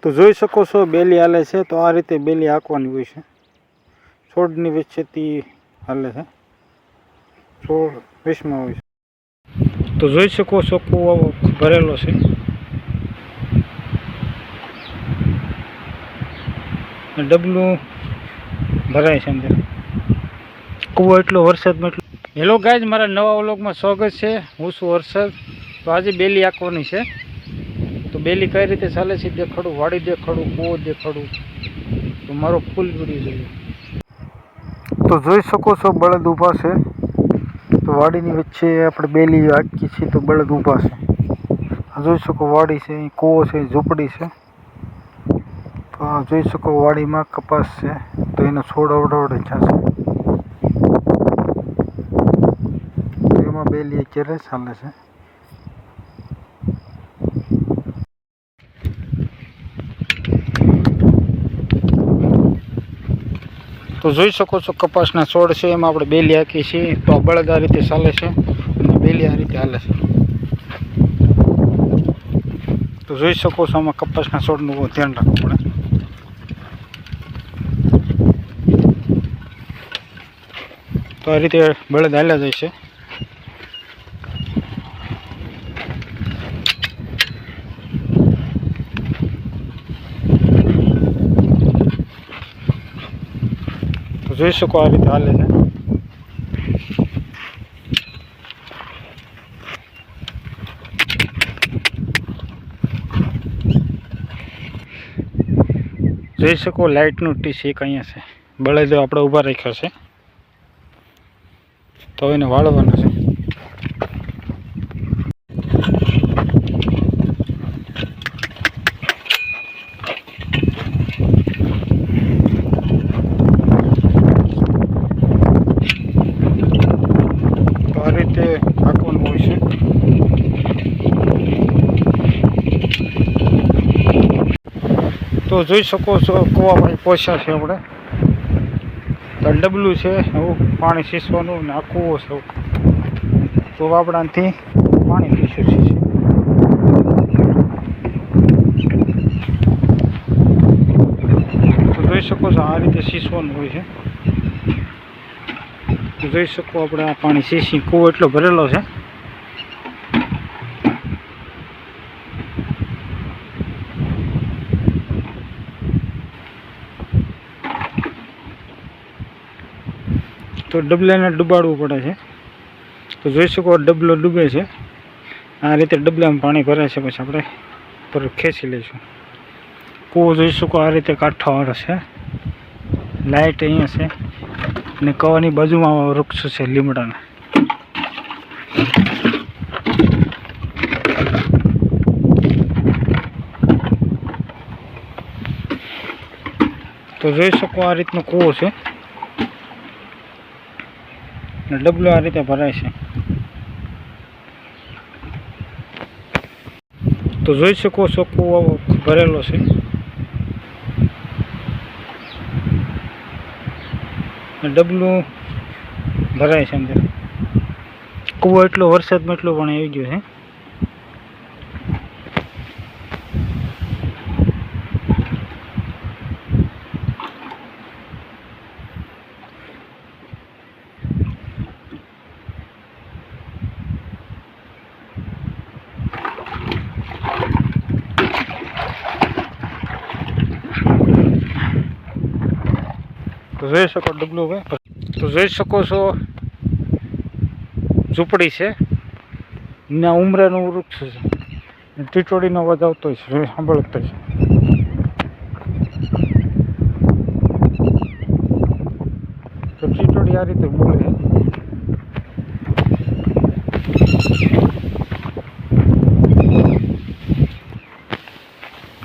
તો જોઈ શકો છો બેલી હાલે છે. તો આ રીતે બેલી હાંકવાની હોય છે. છોડની વચ્ચેથી હાલે છે. છોડ વિશમાં હોય છે. તો જોઈ શકો છો કૂવો ભરેલો છે. ડબલું ભરાય છે અંદર. કૂવો એટલો વરસાદમાં એટલો. હેલો ગાઈઝ, મારા નવા વ્લોગમાં સ્વાગત છે. હું છું હર્ષદ. તો આજે બેલી હાંકવાની છે. તો બેલી કઈ રીતે ચાલે છે દેખાડું, વાડી દેખાડું, કૂવો દેખાડું. તો મારો ફૂલ વિડીયો જોઈએ. તો જોઈ શકો છો બળદ ઊભા છે. તો વાડીની વચ્ચે આપણે બેલી હાંકીએ છીએ. તો બળદ ઊભા છે. આ જોઈ શકો વાડી છે, કૂવો છે, ઝૂંપડી છે. તો આ જોઈ શકો વાડીમાં કપાસ છે. તો એનો છોડ અવડવડે છે. તો એમાં બેલી અત્યારે ચાલે છે. તો જોઈ શકો છો કપાસના છોડ છે, એમાં આપણે બેલી હાંકીએ છીએ. તો આ બળદ આ રીતે ચાલે છે અને બેલી આ રીતે હાલે છે. તો જોઈ શકો છો આમાં કપાસના છોડનું ધ્યાન રાખવું પડે. તો આ રીતે બળદ હાલ્યા જાય છે. તો જોઈ શકો આ રીતે હાલે છે. જોઈ શકો લાઇટનું ટીસ એક અહીંયા છે. બળદ આપણે ઊભા રાખ્યો છે. તો એને વાળવાનો છે. તો આ રીતે હાંકવાનું હોય છે. તો જોઈ શકો છો કૂવામાં પહોંચ્યા છે આપણે. તો ડબલું છે એવું પાણી સીસવાનું ને આ કૂવો છે. તો આપણાથી પાણી પીશું છે. તો જોઈ શકો છો આ રીતે સીસવાનું હોય છે. તો જોઈ શકો આપણે આ પાણી સીસી કૂવો એટલો ભરેલો છે. તો ડબલાને ડૂબાડવું પડે છે. તો જોઈ શકો ડબલો ડૂબે છે. આ રીતે ડબલામાં પાણી ભરાય છે. પછી આપણે પર ખેંચી લઈશું. કૂવો જોઈ શકો આ રીતે કાંઠાવાળો છે. લાઇટ અહીંયા છે અને કવાની બાજુમાં વૃક્ષ છે લીમડાના. તો જોઈ શકો આ રીતનો કૂવો છે. ડબલો આ રીતે ભરાય છે. તો જોઈ શકો છો કૂવો ભરેલો છે. ડબલું ભરાય છે અંદર. કૂવો એટલો વરસાદમાં એટલો પણ આવી ગયો છે. તો જોઈ શકો ડબલું હોય. તો જોઈ શકો છો ઝૂંપડી છે ને ઉમરાનું વૃક્ષ છે. ટીટોડીનો અવાજ આવતો હોય છે, સાંભળતો છે. તો ટીટોડી આ રીતે બોલે છે.